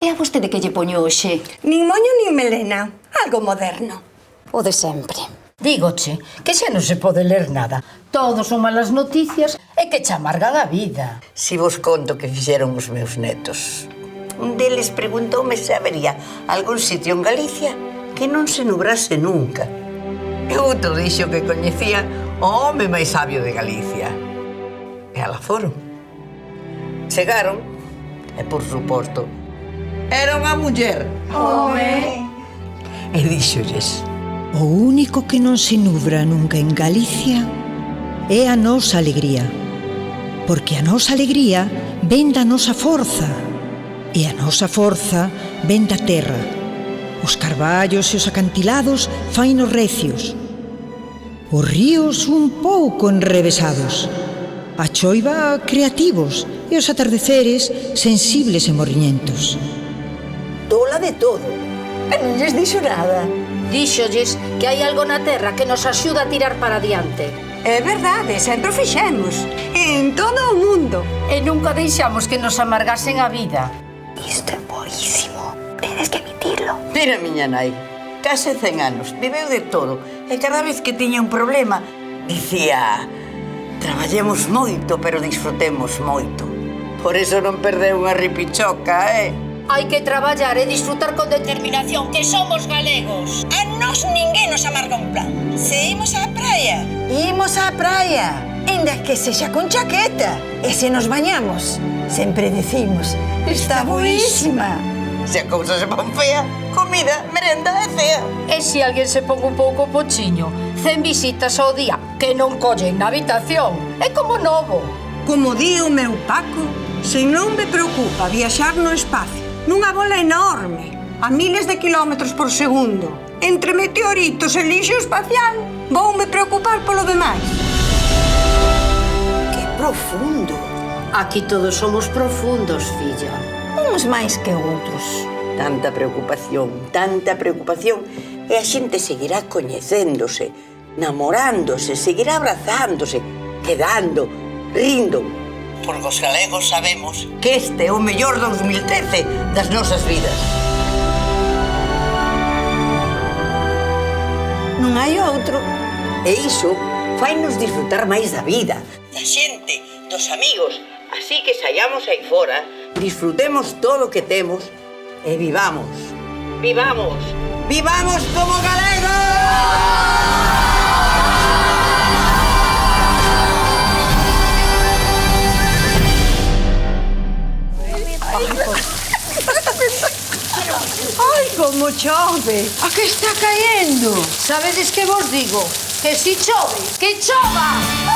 E a vostede que lle poño hoxe? Nin moño nin melena. Algo moderno. O de sempre. Dígoche que xa non se pode ler nada. Todos son malas noticias e que che amargan a vida. Si vos conto que fixeron os meus netos. Un deles preguntoume se habería algún sitio en Galicia que non se nubrase nunca. E outro dixo que coñecía o home máis sabio de Galicia. E alá foron. Chegaron, e por suposto, era unha muller. Home! E díxolles: O único que non se nubra nunca en Galicia é a nosa alegría. Porque a nosa alegría ven da nosa forza. E a nosa forza ven da terra. Os carballos e os acantilados fainos recios. Os ríos un pouco enrevesados. A choiva creativos e os atardeceres sensibles e morriñentos. tola de todo. E non lles dixo nada. Díxolles que hai algo na terra que nos axuda a tirar para diante. É verdade, sempre o fixemos. En todo o mundo. E nunca deixamos que nos amargasen a vida. Isto é boísimo. Tedes que admitirlo. Mira, miña nai, case 100 anos, viveu de todo. E cada vez que tiña un problema, dicía: traballemos moito, pero disfrutemos moito. Por eso non perdeu unha ripichoca, Hai que traballar e disfrutar con determinación, que somos galegos. A nós ninguén nos amarga un plan. Se imos á praia, imos á praia. Ainda que sexa con chaqueta. E se nos bañamos, sempre decimos: está boísima. Se a cousa se pon fea, comida, merenda e cea. E se alguén se pon un pouco pochiño, 100 visitas ao día que non collen na habitación. É como novo. Como di o meu Paco, se non me preocupa viaxar no espacio, nunha bola enorme, a miles de kilómetros por segundo, entre meteoritos e lixo espacial, voume preocupar polo demais. Que profundo. Aquí todos somos profundos, filla. Uns máis que outros. Tanta preocupación, e a xente seguirá coñecéndose, namorándose, seguirá abrazándose, quedando, rindo. Porque os galegos sabemos que este é o mellor 2013 das nosas vidas. Non hai outro. E iso fainos disfrutar máis da vida, da xente, dos amigos. Así que saiamos aí fora, disfrutemos todo o que temos e vivamos. Vivamos! Vivamos como galegos! Ai, como chove! A que está caendo? Sabedes que vos digo? Que si chove, que chova!